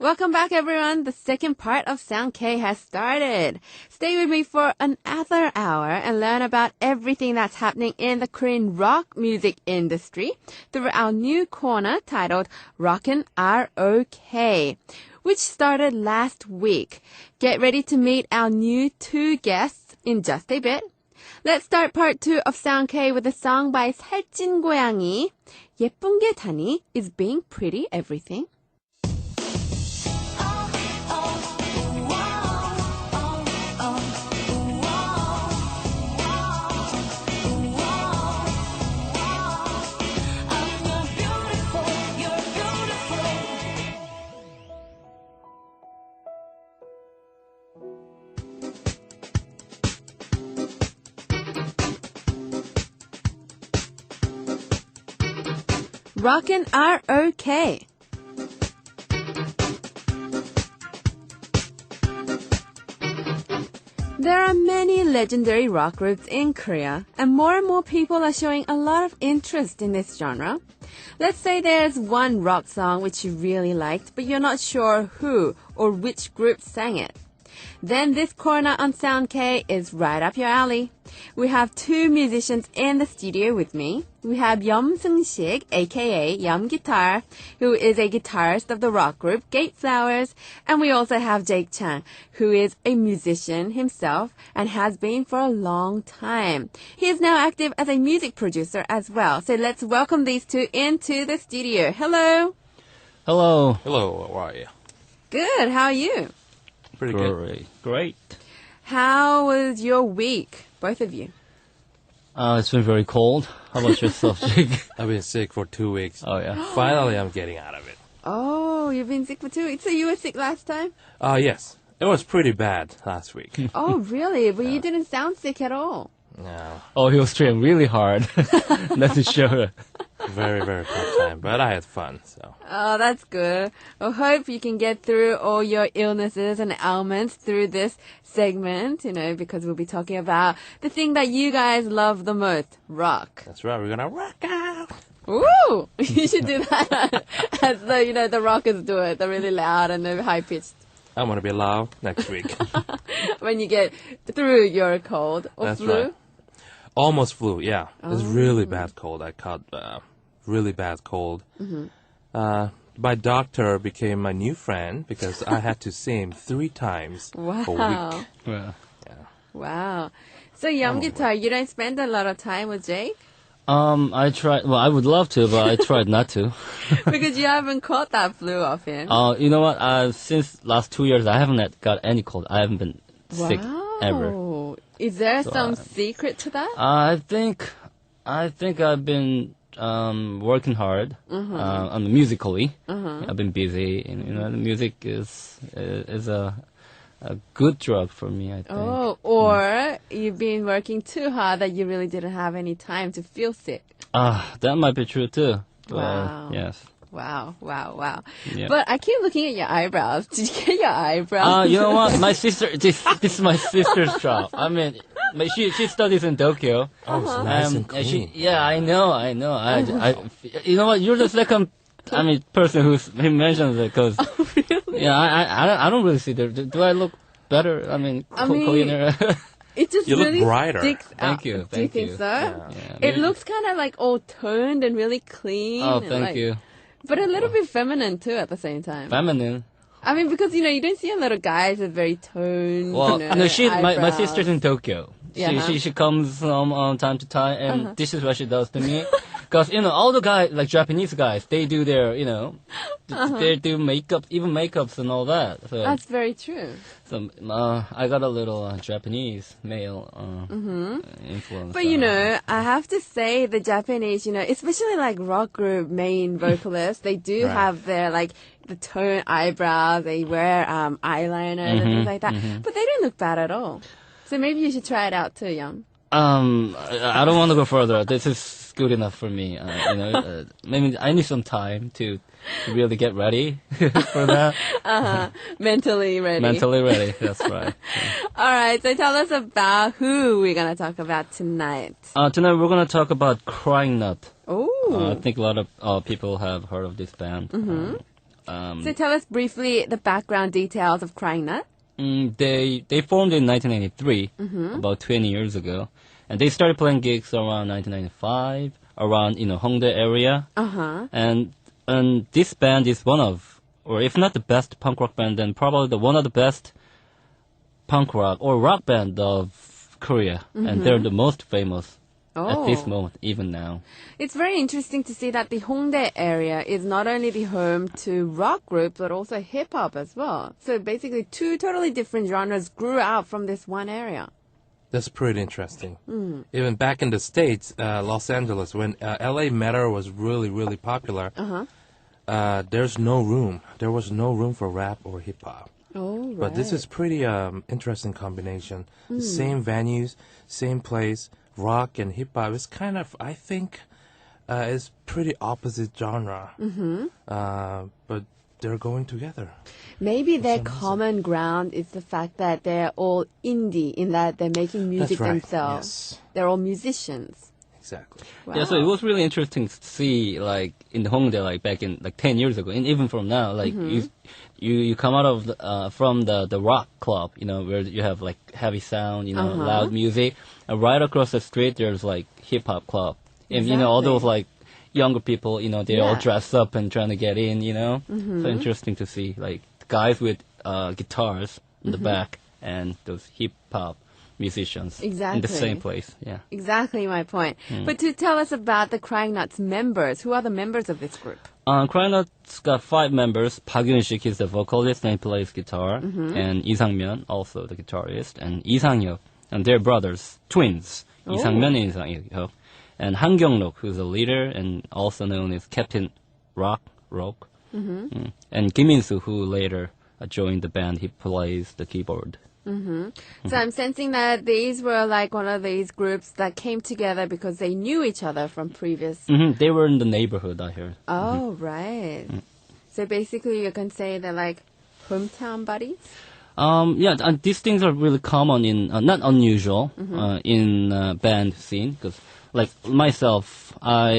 Welcome back, everyone. The second part of Seung-shik has started. Stay with me for another hour and learn about everything that's happening in the Korean rock music industry through our new corner titled Rockin' R.O.K., which started last week. Get ready to meet our new two guests in just a bit. Let's start part 2 of Seung-shik with a song by 살찐 고양이. 예쁜 게 다니 is being pretty everything. Rockin' R.O.K. There are many legendary rock groups in Korea, and more people are showing a lot of interest in this genre. Let's say there's one rock song which you really liked, but you're not sure who or which group sang it. Then this corner on Seung-shik is right up your alley. We have two musicians in the studio with me. We have Yeom Seung-shik, aka Yeom Guitar, who is a guitarist of the rock group GateFlowers, and we also have Chang, who is a musician himself and has been for a long time. He is now active as a music producer as well. So let's welcome these two into the studio. Hello. Hello. Hello, how are you? Good. How are you? Pretty good. Great. How was your week, both of you? It's been very cold. How about yourself, Jake? I've been sick for 2 weeks. Oh, yeah. Finally, I'm getting out of it. Oh, you've been sick for 2 weeks. So you were sick last time? Yes. It was pretty bad last week. Oh, really? But you didn't sound sick at all. No. Oh, he was trying really hard. Not to show. Very tough time. But I had fun, so. Oh, that's good. I hope you can get through all your illnesses and ailments through this segment, because we'll be talking about the thing that you guys love the most, rock. That's right, we're gonna rock out. Ooh! You should do that as the rockers do it. They're really loud and they're high-pitched. I'm gonna be loud next week. When you get through your cold or That's flu. right. Almost flu, yeah. It's really bad cold. I caught really bad cold. Mm-hmm. My doctor became my new friend because I had to see him 3 times a week. Wow. Yeah. Yeah. Wow. So, Yeom Guitar, you don't spend a lot of time with Jake? I tried. Well, I would love to, but I tried not to. Because you haven't caught that flu off him. You know what? Since last 2 years, I haven't got any cold. I haven't been sick ever. Is there some secret to that? I think I've been working hard musically. I've been busy, and the music is a good drug for me, I think. Oh, or you've been working too hard that you really didn't have any time to feel sick. That might be true too. Wow. Yes. Wow. Yeah. But I keep looking at your eyebrows. Did you get your eyebrows? You know what? My sister, this is my sister's shop. I mean, she studies in Tokyo. Oh, it's nice and clean. I know. You know what? You're the second, person who mentions it because. Oh, really? Yeah, I don't really see that. Do I look better? It just You really look brighter. sticks out. Thank you. Do you think so? Yeah, It looks kind of like all toned and really clean. Oh, and thank you. But a little bit feminine too at the same time. Feminine. Because you don't see a lot of guys with very toned. Well, no, my eyebrows. sister's in Tokyo. She comes time to time, and this is what she does to me. Because all the guys, like Japanese guys, they do their they do makeup, even makeups and all that. So That's very true. So I got a little Japanese male influence. But I have to say the Japanese, especially like rock group main vocalists, they do have their the toned eyebrows. They wear eyeliners and things like that. But they don't look bad at all. So maybe you should try it out too, Yeom. I don't want to go further. This is good enough for me. Maybe I need some time to really get ready for that. Mentally ready. Mentally ready. That's right. All right. So tell us about who we're gonna talk about tonight. Tonight we're gonna talk about Crying Nut. Oh. I think a lot of people have heard of this band. So tell us briefly the background details of Crying Nut. They formed in 1993, about 20 years ago, and they started playing gigs around 1995, around Hongdae area. And this band is one of, or if not the best punk rock band, then probably one of the best punk rock or rock band of Korea, and they're the most famous at this moment, even now. It's very interesting to see that the Hongdae area is not only the home to rock groups, but also hip-hop as well. So basically two totally different genres grew out from this one area. That's pretty interesting. Even back in the States, Los Angeles, when LA metal was really, really popular, there's no room. There was no room for rap or hip-hop. Oh, right. But this is pretty interesting combination. The same venues, same place, rock and hip hop. It's kind of, I think, it's pretty opposite genre. But they're going together. Maybe their common ground is the fact that they're all indie, in that they're making music That's right. themselves. Yes. They're all musicians. Exactly. Wow. Yeah, so it was really interesting to see, like, in the Hongdae, like, back in, like, 10 years ago, and even from now, like, you come out of, from the rock club, where you have, like, heavy sound, loud music, and right across the street, there's, like, hip-hop club. And, all Exactly. those, like, younger people, they all Yeah. dress up and trying to get in, So interesting to see, like, guys with guitars in the back, and those hip-hop musicians in the Exactly. same place, yeah. Exactly my point. But to tell us about the Crying Nuts members, who are the members of this group? Crying Nut's got 5 members. Park Yoon-shik is the vocalist and he plays guitar, and Lee Sang-myeon, also the guitarist, and Lee Sang-hyuk, and they're brothers, twins, Lee Sang-myeon and Lee Sang-hyuk, and Han Kyung-nok, who's the leader and also known as Captain Rock, and Kim In-soo, who later joined the band. He plays the keyboard. So I'm sensing that these were like one of these groups that came together because they knew each other from previous... They were in the neighborhood, I heard. Oh, right. So basically you can say they're like hometown buddies? Yeah, these things are really common in, not unusual, in band scene, because, like, myself, I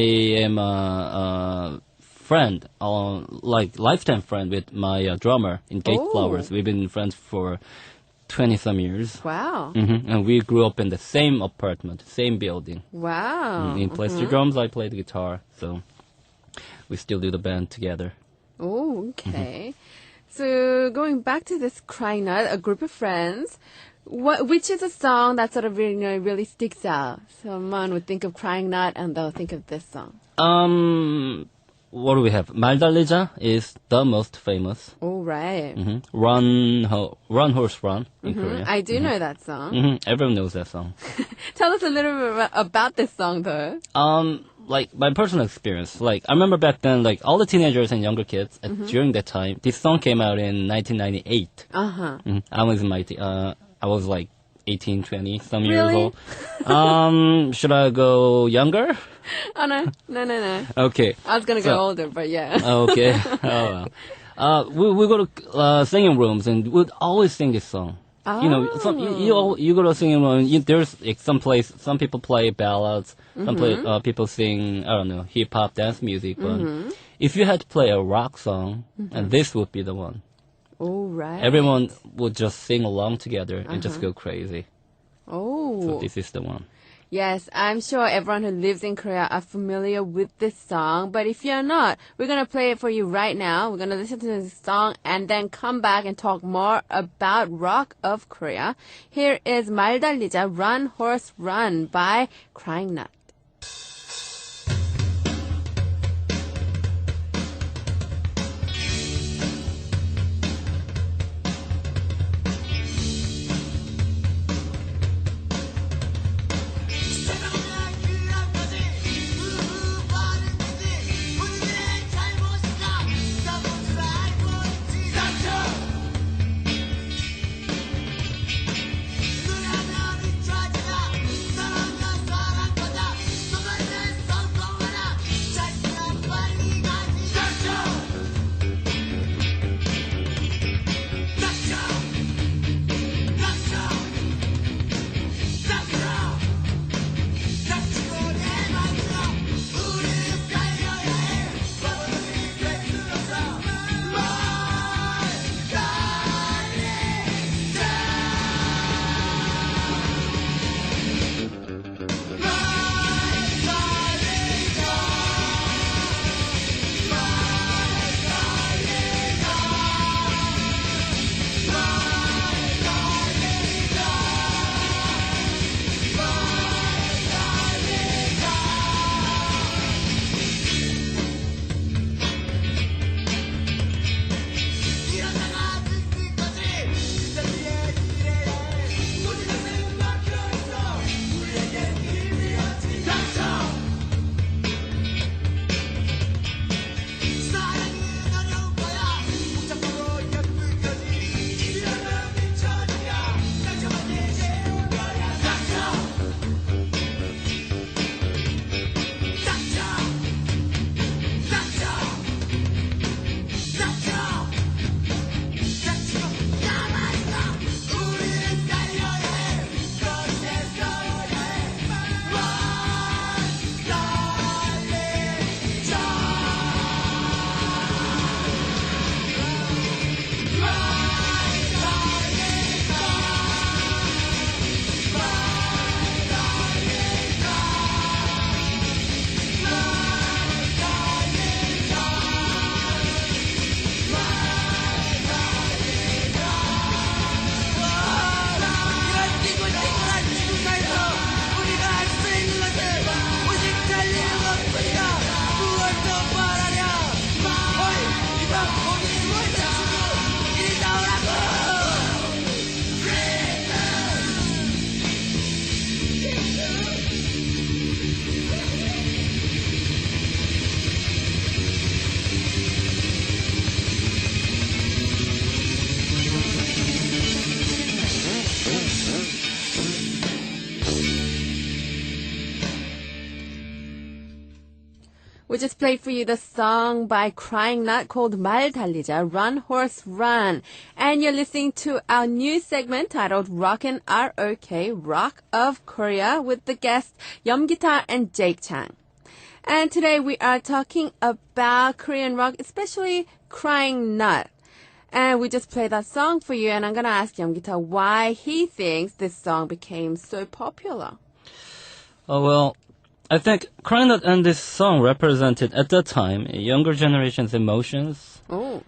am a friend, like, lifetime friend with my drummer in GateFlowers. We've been friends for 20-some years. Wow. And we grew up in the same apartment, same building. Wow. He plays the drums, I play the guitar, so we still do the band together. Oh, okay. So going back to this Crying Nut, a group of friends, which is a song that sort of really sticks out? Someone would think of Crying Nut and they'll think of this song. What do we have? 말 달리자 is the most famous. Oh, right. Run Horse Run in Korea. I do know that song. Everyone knows that song. Tell us a little bit about this song, though. Like my personal experience, like I remember back then, like all the teenagers and younger kids during that time, this song came out in 1998. I was in my, I was like 18, 20, some years Really? old. Should I go younger? Oh, no. Okay. I was going to go older, but yeah. Okay. Oh, well. We go to singing rooms and we'd always sing this song. You know, you go to a singing room. There's like, some people play ballads. Some people sing, I don't know, hip hop dance music. But if you had to play a rock song, and this would be the one. Oh, right. Everyone would just sing along together and just go crazy. Oh. So this is the one. Yes, I'm sure everyone who lives in Korea are familiar with this song. But if you're not, we're going to play it for you right now. We're going to listen to this song and then come back and talk more about rock of Korea. Here is 말 달리자, Run Horse Run by Crying Nut. We just played for you the song by Crying Nut called 말 달리자, Run Horse Run. And you're listening to our new segment titled Rockin' R-O-K, Rock of Korea, with the guests Yeom and Chang. And today we are talking about Korean rock, especially Crying Nut. And we just played that song for you, and I'm going to ask Yeom why he thinks this song became so popular. Oh, well, I think Crying Out and this song represented, at that time, a younger generation's emotions. Oh.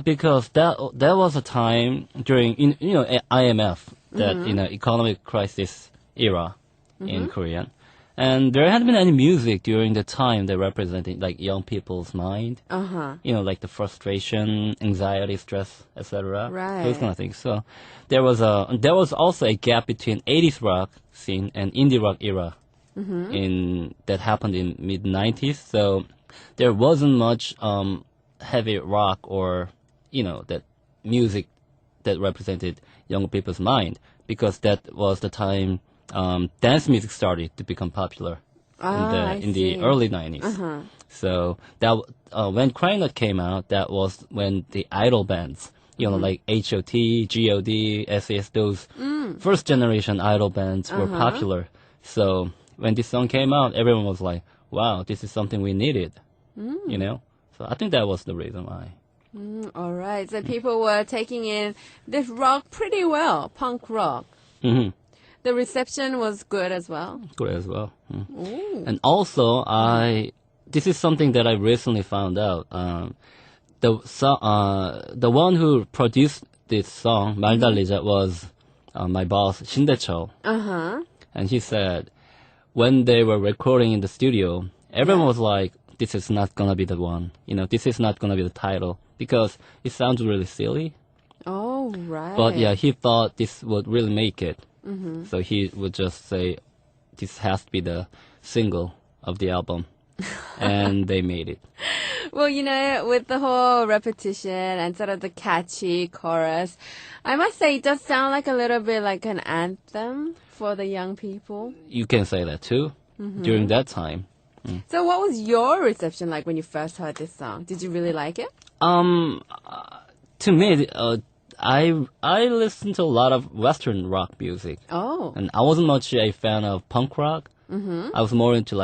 Because that was a time during, IMF, that, economic crisis era in Korea. And there hadn't been any music during the time that represented, like, young people's mind. Uh-huh. Like the frustration, anxiety, stress, etc. Right. Those kind of things. So there was also a gap between 80s rock scene and indie rock era that happened in mid-90s. So there wasn't much heavy rock or, that music that represented young people's mind, because that was the time dance music started to become popular in the early 90s. Uh-huh. So that when Crying Out came out, that was when the idol bands, like H.O.T., G.O.D., S.E.S., those first generation idol bands were popular. So when this song came out, everyone was like, wow, this is something we needed, So I think that was the reason why. All right. So people were taking in this rock pretty well, punk rock. Mm-hmm. The reception was good as well. Good as well. And also, this is something that I recently found out. The one who produced this song, 말 달리자, was my boss, 신대철. Uh-huh. And he said, when they were recording in the studio, everyone was like, this is not gonna be the one. This is not gonna be the title, because it sounds really silly. Oh, right. But yeah, he thought this would really make it. So he would just say, this has to be the single of the album. And they made it. Well, with the whole repetition and sort of the catchy chorus, I must say it does sound like a little bit like an anthem for the young people. You can say that too, during that time. So what was your reception like when you first heard this song? Did you really like it? To me, I listened to a lot of Western rock music. Oh. And I wasn't much a fan of punk rock. I was more into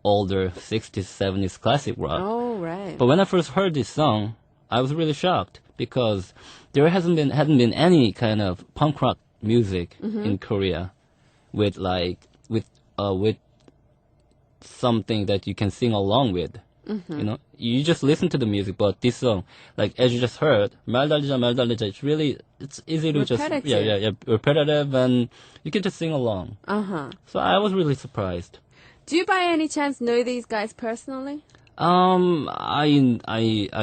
older 60s, 70s classic rock. Oh, right. But when I first heard this song, I was really shocked, because there hadn't been any kind of punk rock music in Korea with something that you can sing along with. You just listen to the music, but this song, as you just heard, 말 달리자, it's easy to repetitive. just repetitive, and you can just sing along. So I was really surprised. Do you by any chance know these guys personally? I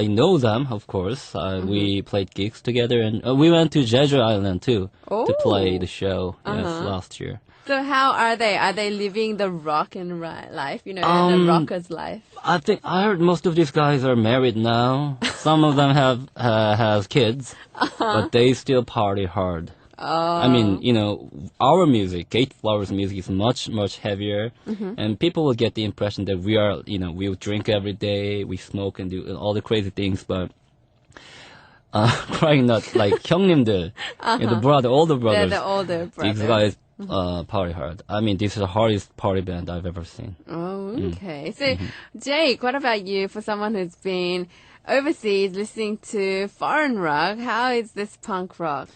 know them, of course. We played gigs together, and we went to Jeju Island too to play the show last year. So how are they? Are they living the rockin' life? The rocker's life? I heard most of these guys are married now. Some of them have kids, but they still party hard. I mean, our music, GateFlowers music, is much, much heavier, and people will get the impression that we are, we drink every day, we smoke and do all the crazy things, but Crying Nut, like 형님들, the older brothers, the older brothers. these guys party hard. I mean, this is the hardest party band I've ever seen. Oh, okay. So, Jake, what about you? For someone who's been overseas listening to foreign rock, how is this punk rock?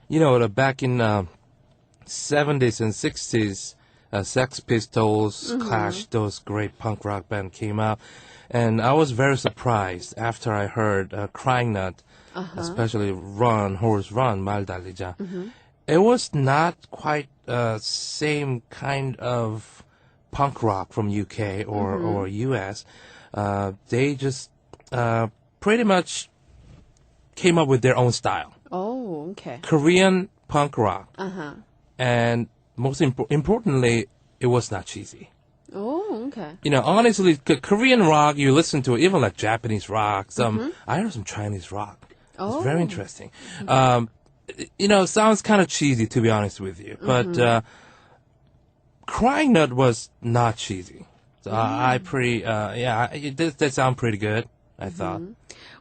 Back in 70s and 60s, Sex Pistols, Clash, those great punk rock band came out. And I was very surprised after I heard Crying Nut, especially Run, Horse Run, 말 달리자. It was not quite same kind of punk rock from UK or US. They just pretty much came up with their own style. Oh, okay. Korean punk rock. And most importantly, it was not cheesy. Oh, okay. Honestly, Korean rock, you listen to it, even like Japanese rock, I heard some Chinese rock. It's very interesting. Sounds kind of cheesy, to be honest with you. But Crying Nut was not cheesy. So I pretty, that sound pretty good, I thought.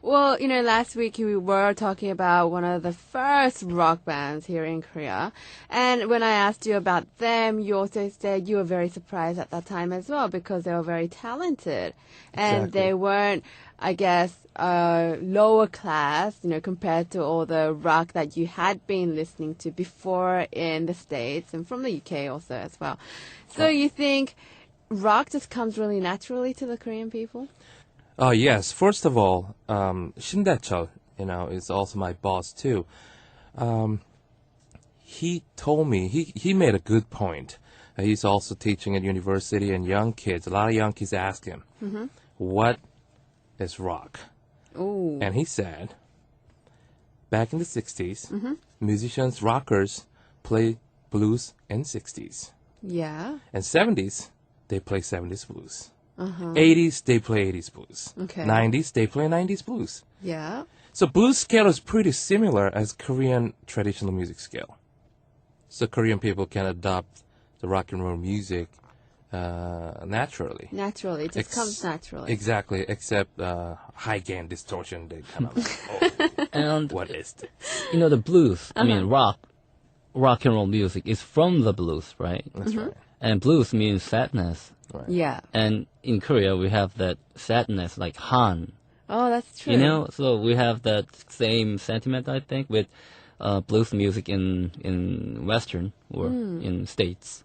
Well, last week we were talking about one of the first rock bands here in Korea. And when I asked you about them, you also said you were very surprised at that time as well because they were very talented. And Exactly. they weren't, I guess, lower class, compared to all the rock that you had been listening to before in the States and from the UK also as well. So you think rock just comes really naturally to the Korean people? Oh, yes. First of all, Shin Dae-chul, is also my boss, too. He told me, he made a good point. He's also teaching at university, and young kids, a lot of young kids ask him, what is rock? Ooh. And he said, back in the 60s, musicians, rockers, play blues in 60s. Yeah. And 70s, they play 70s blues. 80s, they play 80s blues. Okay. 90s, they play 90s blues. Yeah. So blues scale is pretty similar as Korean traditional music scale. So Korean people can adopt the rock and roll music naturally. Naturally. It just comes naturally. Exactly, except high gain distortion, they kind of like, And what is this? the blues. I mean, rock and roll music is from the blues, right? That's right. And blues means sadness. Right. Yeah. And in Korea, we have that sadness, like Han. Oh, that's true. So we have that same sentiment, I think, with blues music in Western or in States.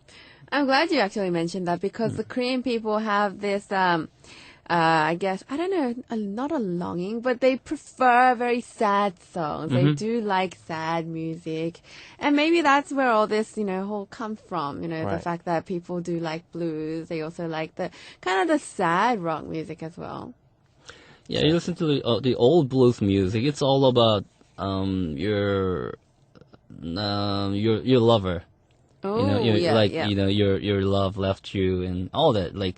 I'm glad you actually mentioned that because the Korean people have this, I guess, I don't know, not a longing, but they prefer very sad songs. They do like sad music. And maybe that's where all this, whole comes from, the Right. fact that people do like blues. They also like the kind of the sad rock music as well. Yeah, you listen to the old blues music. It's all about your lover. Oh, Your love left you and all that. Like,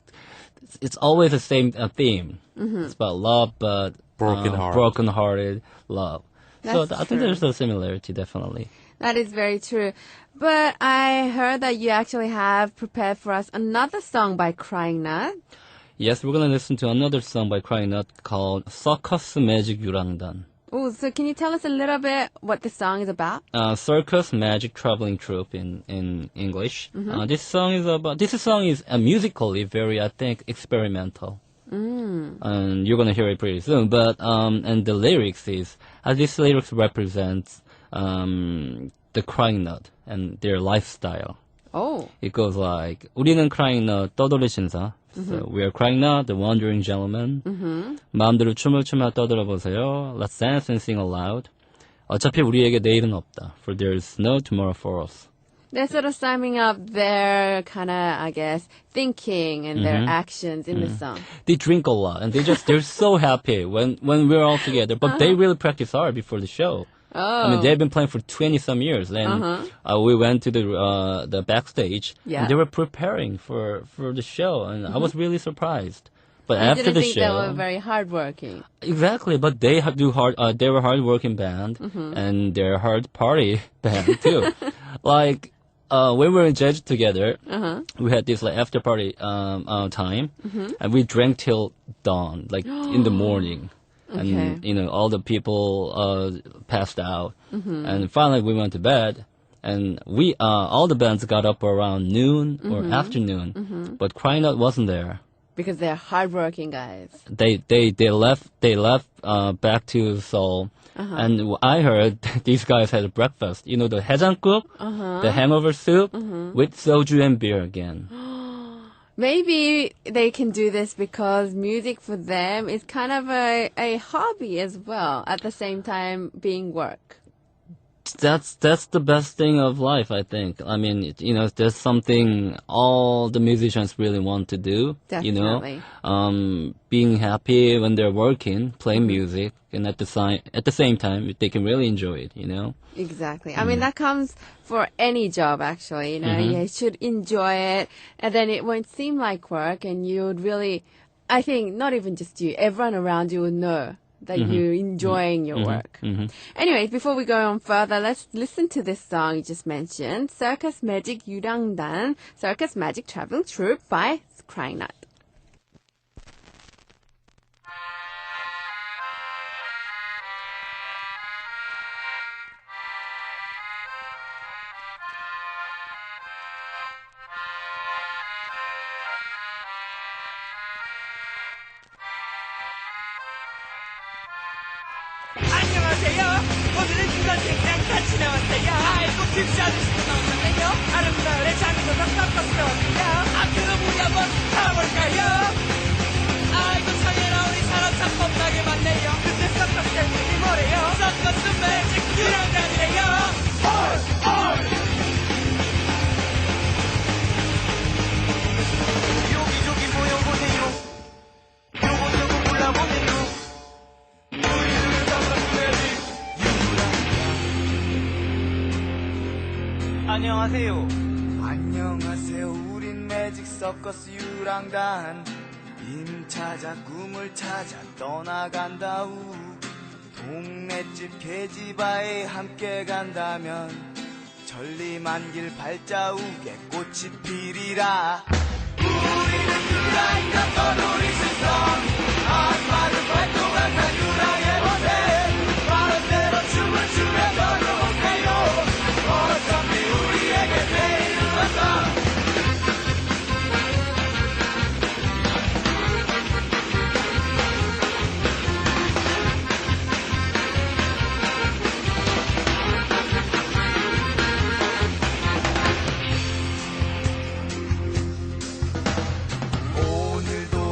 it's always the same theme. It's about love, but broken-hearted love. So That's I think true. there's a similarity, definitely. That is very true. But I heard that you actually have prepared for us another song by Crying Nut. Yes, we're gonna listen to another song by Crying Nut called Circus Magic Yurangdan. Oh, so can you tell us a little bit what the song is about? Circus Magic Traveling Troupe in English. This song is musically very, I think, experimental. And you're gonna hear it pretty soon. But and the lyrics this lyrics represents the Crying Nut and their lifestyle. Oh. It goes like 우리는 Crying Nut 떠돌이 신사. So we are Crying Nut, the wandering gentlemen. 마음대로 춤을 추며 떠들어 보세요. Let's dance and sing aloud. 어차피 우리에게 내일은 없다. For there is no tomorrow for us. They're sort of summing up their kind of, I guess, thinking and their actions in the song. They drink a lot and they're so happy when we're all together. But they really practice hard before the show. Oh. I mean, they've been playing for 20-some years. And we went to the backstage. Yeah. And they were preparing for the show. And I was really surprised. But I after didn't the think show... they were very hardworking. Exactly, but they were hard-working band. And they're a hard party band, too. Like... when we were in Jeju together, we had this like after party time, and we drank till dawn, like in the morning, and all the people passed out, and finally we went to bed, and we all the bands got up around noon or afternoon, but Crying Out wasn't there. Because they're hardworking guys. They left back to Seoul. And I heard these guys had breakfast. The 해장국, the hangover soup, with soju and beer again. Maybe they can do this because music for them is kind of a hobby as well, at the same time being work. That's the best thing of life, I think. I mean, there's something all the musicians really want to do. Definitely. Being happy when they're working, playing music, and at the same time, they can really enjoy it, Exactly. I mean, that comes for any job, actually. You should enjoy it, and then it won't seem like work, and you would really, I think, not even just you, everyone around you would know that you're enjoying your work. Anyways, before we go on further, let's listen to this song you just mentioned, Circus Magic Yurangdan, Circus Magic Traveling Troupe by Crying Nut. 안녕하세요. 오늘은 누나들이랑 같이 나왔어요. 아이고 김씨 아저씨도 나왔잖아요. 아름다울의 장미도 다 깎아서 나왔어요. 앞에서 우리 한번 가볼까요? 아이고 창현아 우리 사람 참 겁나게 많네요. 근데 서커스 이름이 뭐래요? 서커스 매직 유랑단이래요. 여기저기 모여보세요. 요거 골라보세요. 우리는 서커스 매직 안녕하세요. 안녕하세요. 우린 매직 서커스 유랑단. 힘 찾아 꿈을 찾아 떠나간다우. 동네집 계집아에 함께 간다면 천리만길 발자국에 꽃이 피리라. 우리는 유라이가 떠돌이 실성 한마는 활동한 다 유라의 모습 마른 대로 춤을 추며 떠들어보세요. 어차피 우리에게 내일은 왔다.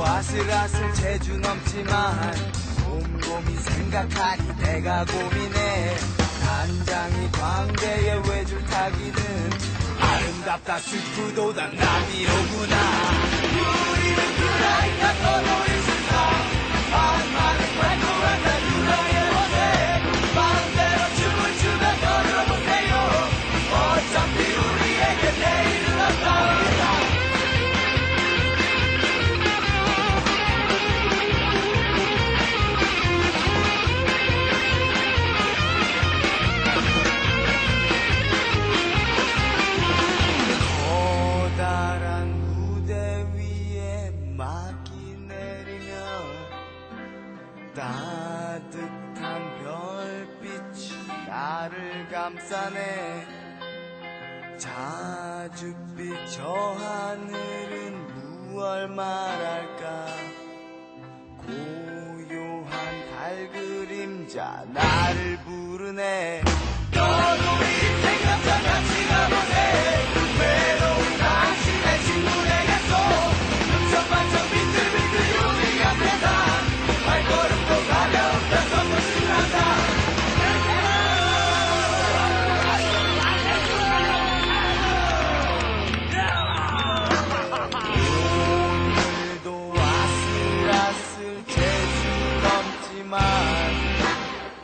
아슬아슬 재주 넘지만 곰곰이 생각하니 내가 고민해. 단장이 광대에 외줄 타기는 아름답다 싶고도 난 나비로구나. 우리는 유라이가 떠돌이 실사 한마는 활동한다 유라의 모습 마음대로 춤을 추며 떠들어보세요. 어차피 우리에게 내일은 없다. 따뜻한 별빛이 나를 감싸네. 자줏빛 저 하늘은 무얼 말할까. 고요한 달 그림자 나를 부르네. 너도 이 생각과 같이 가보세. 외로운 당신의 친구에게서 눈썹반짝 비틀비틀 요리가 세상 발걸음도 가볍다 서커스 유랑단. 오늘도 아슬아슬 재주 넘지만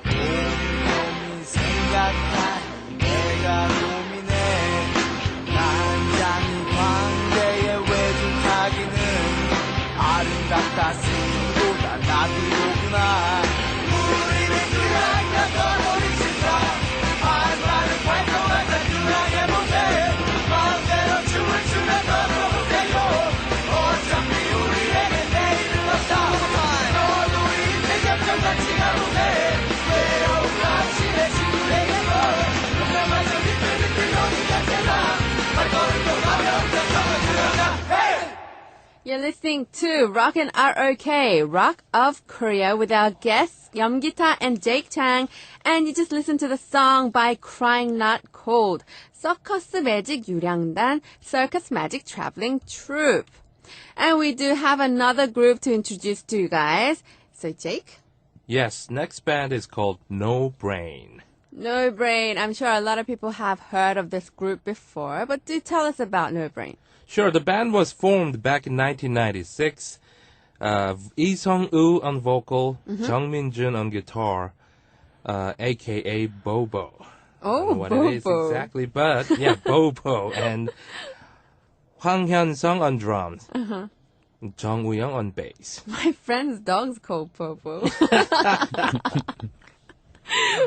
곰곰이 생각하니 내가 고민해. 단장이 광대에 외줄 타기는 아름답다 스보다 나비로구나. 우리는 유랑이가 떠돌이 실사 한마는 활동한다 유랑의 모습 마음대로 춤을 추며 떠들어보세요. 어차피 우리에게 내일은 없다. 너도 인생 역전 같이 가보세. 외로운 당신의 친구에게서 그날만 저 비틀비틀 여기가 세상 발걸음도 가볍다 서커스 유랑단. You're listening to Rockin' ROK, Rock of Korea, with our guests, Yeom and Jake Chang. And you just listened to the song by Crying Not Cold, Circus Magic 유량단, Circus Magic Traveling Troupe. And we do have another group to introduce to you guys. So, Jake? Yes, next band is called No Brain. No Brain. I'm sure a lot of people have heard of this group before, but do tell us about No Brain. Sure, the band was formed back in 1996. Lee Sung-woo on vocal, Jung Min-jun on guitar, a.k.a. Bobo. I don't know what it is Bobo. exactly, but yeah, Bobo. And Hwang Hyun-sung on drums. Jung Woo-young on bass. My friend's dog's called Popo.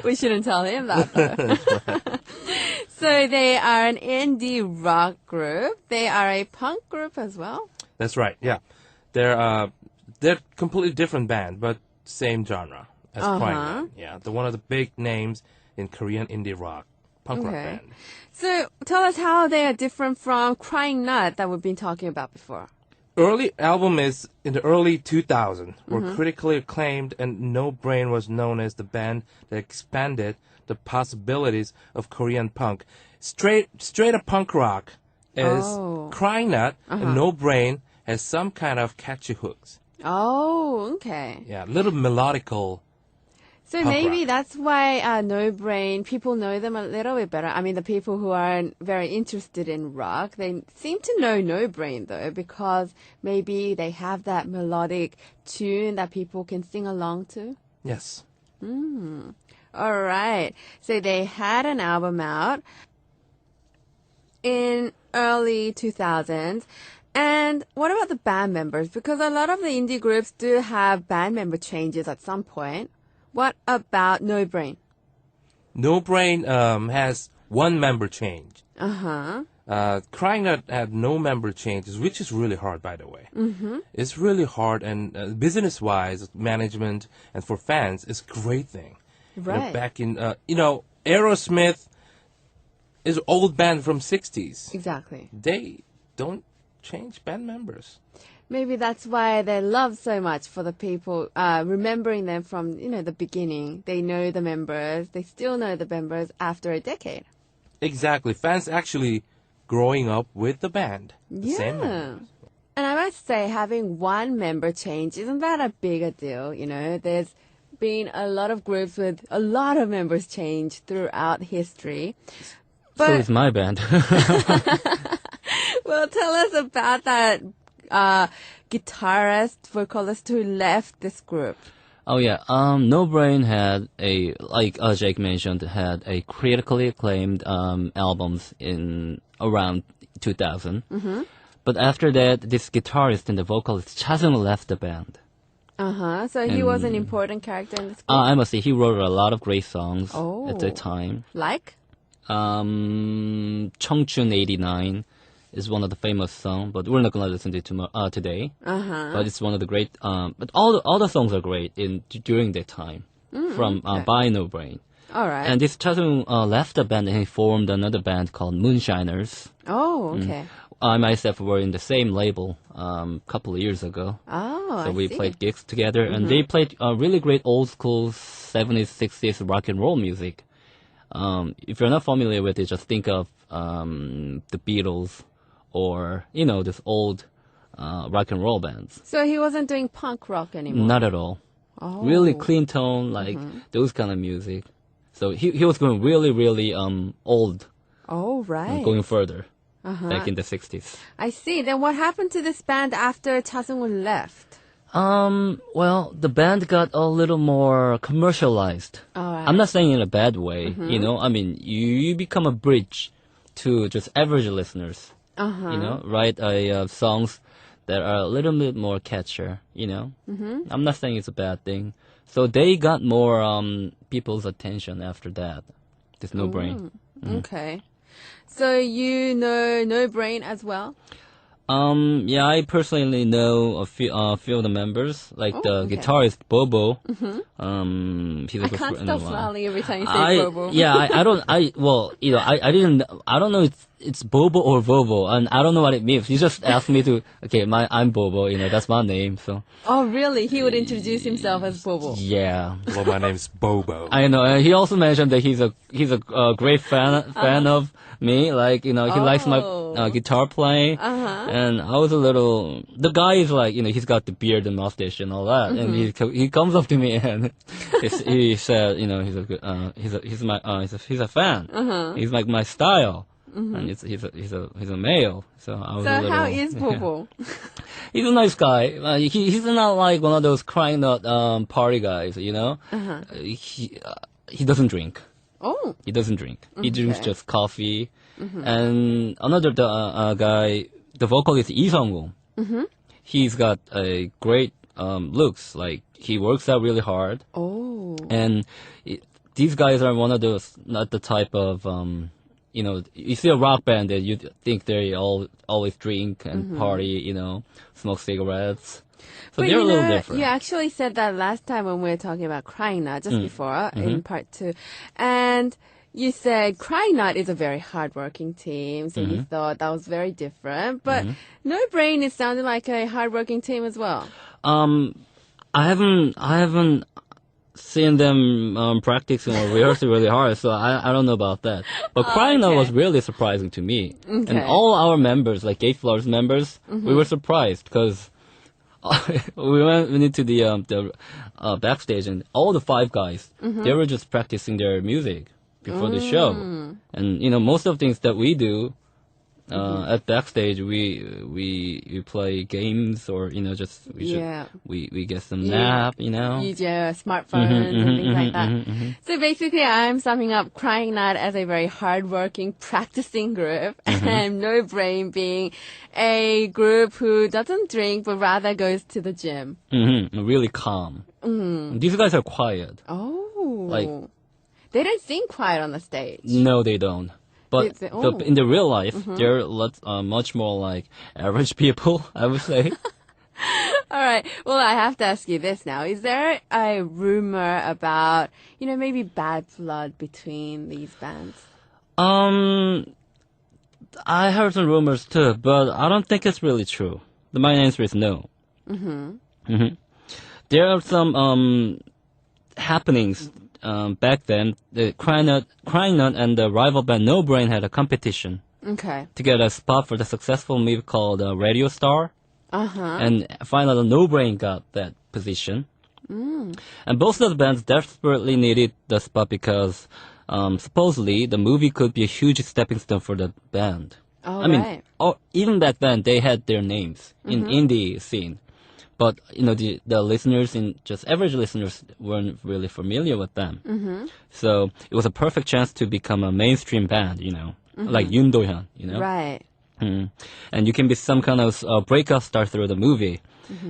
We shouldn't tell him that, though. So they are an indie rock group. They are a punk group as well. That's right, yeah. They're completely different band, but same genre as Crying Out. Yeah, one of the big names in Korean indie rock, punk rock Okay. band. So tell us how they are different from Crying Nut that we've been talking about before. early album is in the early 2000s, were critically acclaimed, and No Brain was known as the band that expanded the possibilities of Korean punk. Straight up punk rock is Crying Nut, and No Brain has some kind of catchy hooks. Oh, okay. Yeah, little melodical. So Punk maybe rock. that's why No Brain, people know them a little bit better. I mean, the people who aren't very interested in rock, they seem to know No Brain, though, because maybe they have that melodic tune that people can sing along to. Yes. All right. So they had an album out in early 2000s. And what about the band members? Because a lot of the indie groups do have band member changes at some point. What about No Brain? No Brain has one member change. Crying Nut had no member changes, which is really hard, by the way. It's really hard, and business-wise, management, and for fans, it's a great thing. Right. Back in, Aerosmith is an old band from 60s. Exactly. They don't change band members. Maybe that's why they love so much for the people, remembering them from, the beginning. They know the members. They still know the members after a decade. Exactly. Fans actually growing up with the band. The same members. And I must say, having one member change, isn't that a bigger deal? There's been a lot of groups with a lot of members change throughout history. So is my band. Well, tell us about that guitarist, vocalist who left this group. Oh yeah, No Brain had like Jake mentioned, had a critically acclaimed albums in around 2000. But after that, this guitarist and the vocalist Chang left the band. So he was an important character in this group. I must say, he wrote a lot of great songs at the time. Like? 청춘 89 is one of the famous songs, but we're not going to listen to it today. But it's one of the great, but all the songs are great during that time from by No Brain. All right. And this Chasung left the band and he formed another band called Moonshiners. Oh, okay. I myself were in the same label a couple of years ago. Oh, So I we see. played gigs together, and they played really great old school 70s, 60s rock and roll music. If you're not familiar with it, just think of the Beatles or, this old rock and roll bands. So he wasn't doing punk rock anymore? Not at all. Oh. Really clean tone, like those kind of music. So he was going really, really old, Oh, right. going further back in the 60s. I see. Then what happened to this band after Cha Seung-won left? Well, the band got a little more commercialized. All right. I'm not saying in a bad way, I mean, you become a bridge to just average listeners. Write songs that are a little bit more catchier, I'm not saying it's a bad thing. So they got more people's attention after that. There's No Brain. Okay. So you know No Brain as well? Yeah, I personally know a few of the members, like the okay. guitarist Bobo. He's a I good can't friend stop of mine. smiling every time you say Bobo. Yeah, I don't know if it's Bobo or Bobo, and I don't know what it means. He just asked me to, I'm Bobo, that's my name, so. Oh, really? He would introduce himself as Bobo. Yeah. Well, my name's Bobo. I know, and he also mentioned that he's a great fan of me, like, he likes my guitar playing, and I was the guy is like, he's got the beard and mustache and all that, and he comes up to me and he said, he's a good, he's a fan, he's like my style, and he's a male, so I was So how is Bobo? He's a nice guy. He's not like one of those crying out party guys, He doesn't drink. Oh. He doesn't drink. He drinks just coffee. And another guy, the vocalist Lee Seung-won. He's got a great looks. Like he works out really hard. Oh. And these guys are one of those, not the type of you see a rock band that you think they always drink and party, smoke cigarettes. So they're a little different. You actually said that last time when we were talking about Crying Now, just before, in part 2. And You said Crying Nut is a very hardworking team, so you thought that was very different. But No Brain is sounding like a hardworking team as well. I haven't seen them practicing or rehearsing really hard, so I don't know about that. But Crying Nut was really surprising to me. Okay. And all our members, like GateFlowers members, we were surprised because we went into the backstage and all the 5 guys, they were just practicing their music before the show. And, most of the things that we do at backstage, we play games or, we get some nap, Use your smartphones and things like that. So basically, I'm summing up Crying Nut as a very hardworking, practicing group, and No Brain being a group who doesn't drink but rather goes to the gym. Really calm. These guys are quiet. Oh. They don't sing quiet on the stage. No, they don't. But in the real life, they're much more like average people, I would say. All right. Well, I have to ask you this now. Is there a rumor about, maybe bad blood between these bands? I heard some rumors too, but I don't think it's really true. My answer is no. There are some happenings back then. The Crying Nut and the rival band No Brain had a competition to get a spot for the successful movie called Radio Star. And finally, No Brain got that position. And both of the bands desperately needed the spot because supposedly the movie could be a huge stepping stone for the band. Even back then, they had their names in indie scene. But, the listeners, just average listeners, weren't really familiar with them. So it was a perfect chance to become a mainstream band, like Yoon Do-hyun, Right. And you can be some kind of breakout star through the movie.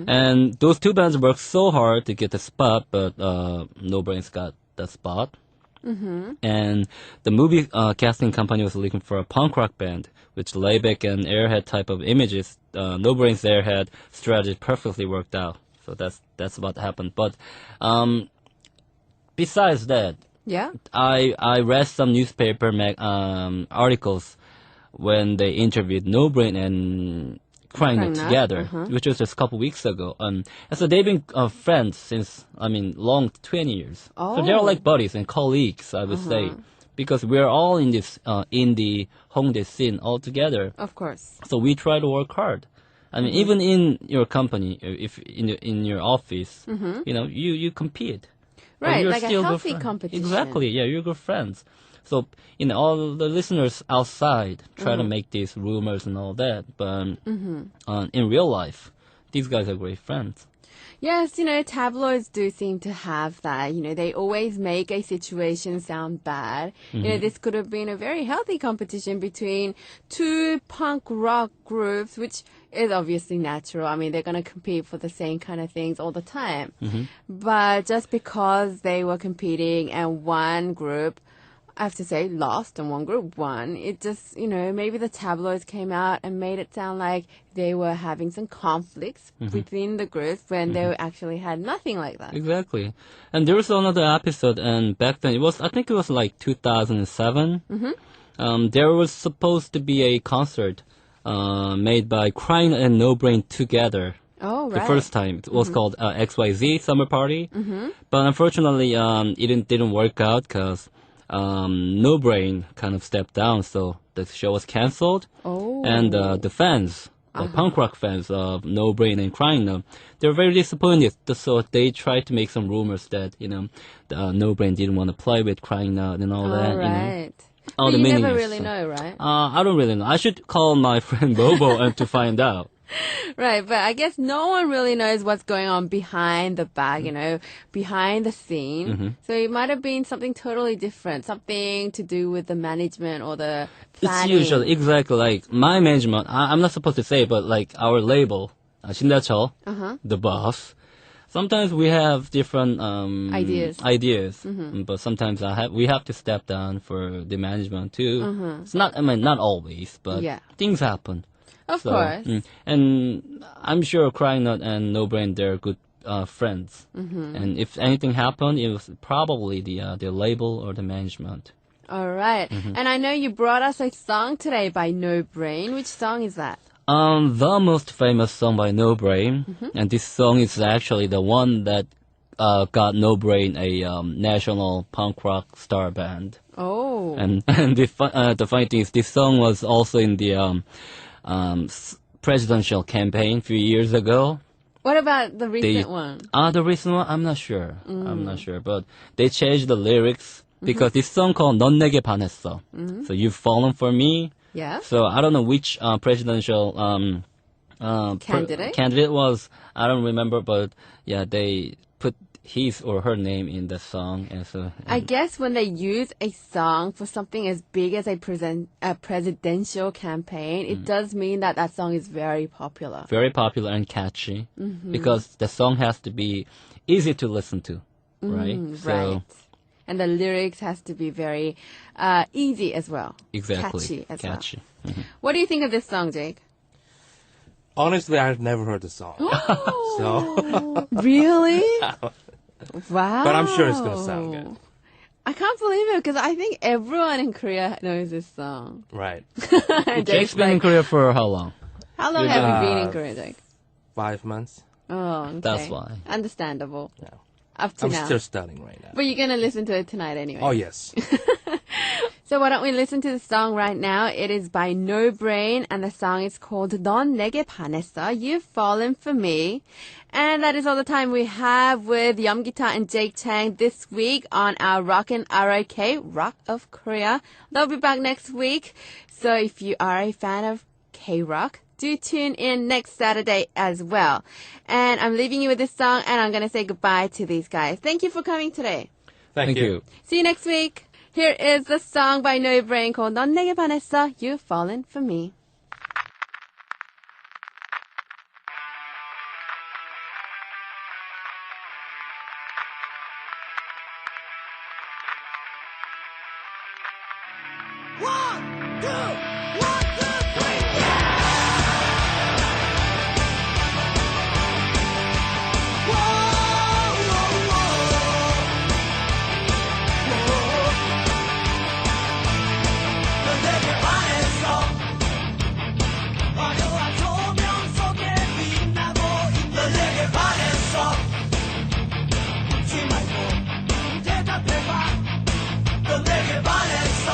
And those 2 bands worked so hard to get the spot, but No Brains got the spot. And the movie casting company was looking for a punk rock band, which Layback and Airhead type of images. No Brains Airhead strategy perfectly worked out. So that's what happened. But besides that, I read some newspaper articles when they interviewed No Brain and Crying Nut together, which was just a couple weeks ago. And so they've been friends since, long 20 years. So they're like buddies and colleagues, I would say, because we're all in this indie Hongdae scene all together. Of course. So we try to work hard. Even in your company, if in your office, you compete. Right, you're like still a good healthy friends. competition. Exactly, yeah, you're good friends. So, all the listeners outside try to make these rumors and all that, but in real life, these guys are great friends. Yes, tabloids do seem to have that. They always make a situation sound bad. This could have been a very healthy competition between 2 punk rock groups, which is obviously natural. They're going to compete for the same kind of things all the time. But just because they were competing and one group, I have to say, lost and one group won. It just, maybe the tabloids came out and made it sound like they were having some conflicts within the group when they actually had nothing like that. Exactly. And there was another episode, and back then I think it was like 2007. There was supposed to be a concert made by Crying and No Brain together. Oh, right. The first time. It was called XYZ Summer Party. But unfortunately, it didn't work out because No Brain kind of stepped down, so the show was canceled. And the fans, the punk rock fans of No Brain and Crying Nut, they were very disappointed. So they tried to make some rumors that, No Brain didn't want to play with Crying Nut and all that. Right. All But the you never meanings, really so. know, right? I don't really know. I should call my friend Bobo and to find out. Right, but I guess no one really knows what's going on behind the back, behind the scene. So it might have been something totally different, something to do with the management or the planning. It's usually exactly like my management. I'm not supposed to say, but like our label, 신대철, the boss. Sometimes we have different ideas, but sometimes we have to step down for the management too. It's not, not always, but things happen. Of course. And I'm sure Crying Nut and No Brain, they're good friends. And if anything happened, it was probably the label or the management. All right. And I know you brought us a song today by No Brain. Which song is that? The most famous song by No Brain, and this song is actually the one that got No Brain a national punk rock star band. Oh. And the funny thing is, this song was also in the presidential campaign a few years ago. What about the recent one? The recent one, I'm not sure. I'm not sure, but they changed the lyrics because this song called 넌 내게 반했어. So you've fallen for me. Yeah. So I don't know which presidential candidate was. I don't remember, but yeah, they put his or her name in the song, and so. I guess when they use a song for something as big as a presidential campaign, it does mean that that song is very popular. Very popular and catchy, because the song has to be easy to listen to, right? Right. And the lyrics has to be very easy as well. Exactly. Catchy as Catchy. well. What do you think of this song, Jake? Honestly, I've never heard the song. So, Really? Wow. but I'm sure it's gonna sound good. I can't believe it because I think everyone in Korea knows this song. Right. And Jake's been in Korea for how long? How long have you been in Korea, Jake? 5 months. Oh, okay. That's why. Understandable. Yeah. Up to I'm now. still studying right now. But you're going to listen to it tonight anyway. Oh, yes. So why don't we listen to the song right now? It is by No Brain, and the song is called 넌 내게 반했어. You've fallen for me. And that is all the time we have with Yeom Guitar and Jake Chang this week on our Rockin' ROK, Rock of Korea. They'll be back next week. So if you are a fan of K-Rock, do tune in next Saturday as well. And I'm leaving you with this song, and I'm going to say goodbye to these guys. Thank you for coming today. Thank you. See you next week. Here is the song by No Brain called 넌 내게 반했어. You've fallen for me. One, two, three, yeah! Whoa, whoa, whoa. 넌 내게 반했어. 화려한 조명 속에 빛나고 있는 넌 내게 반했어. 웃지 말고 대답해봐. 넌 내게 반했어.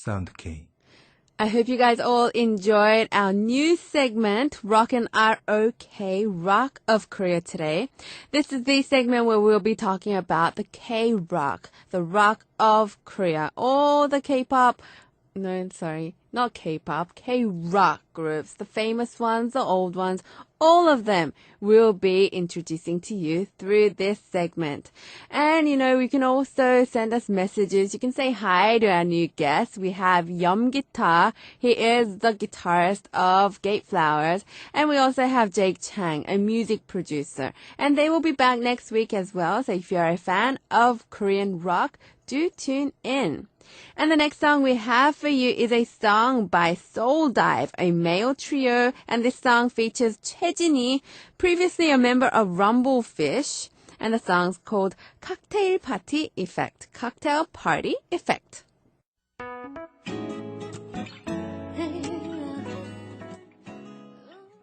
사운드 K. I hope you guys all enjoyed our new segment, Rockin' R-O-K, Rock of Korea today. This is the segment where we'll be talking about the K-Rock, the Rock of Korea, all the K-pop, no, sorry, not K-pop, K-Rock groups, the famous ones, the old ones, all of them we'll be introducing to you through this segment. And, you can also send us messages. You can say hi to our new guest. We have Yeom Guitar. He is the guitarist of GateFlowers. And we also have Chang, a music producer. And they will be back next week as well. So if you're a fan of Korean rock, do tune in. And the next song we have for you is a song by Soul Dive, a male trio, and this song features Chae-jin이, previously a member of Rumblefish, and the song's called Cocktail Party Effect. Cocktail Party Effect.